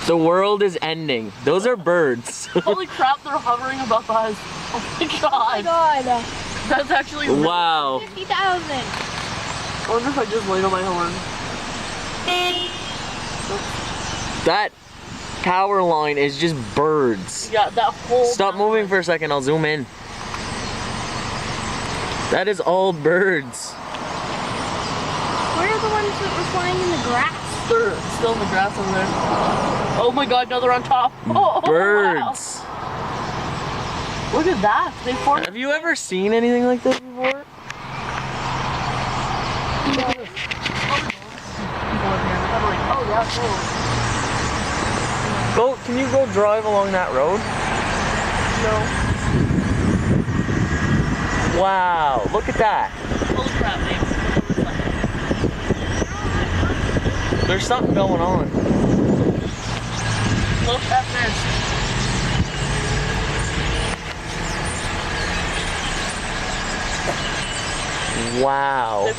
The world is ending. Those are birds. Holy crap, they're hovering above us. Oh my god. God. That's actually Wow. 50,000. I wonder if I just laid on my horn. That power line is just birds. Yeah, that whole Stop moving for a second, I'll zoom in. That is all birds. Where are the ones that were flying in the grass? They're still in the grass over there. Oh my god, now they're on top. Oh, Birds. Wow. Look at that. They formed. Have you ever seen anything like this before? Oh yeah, cool. Can you go drive along that road? No. Wow, look at that. Holy crap, babe. There's something going on. Look at this. Wow. They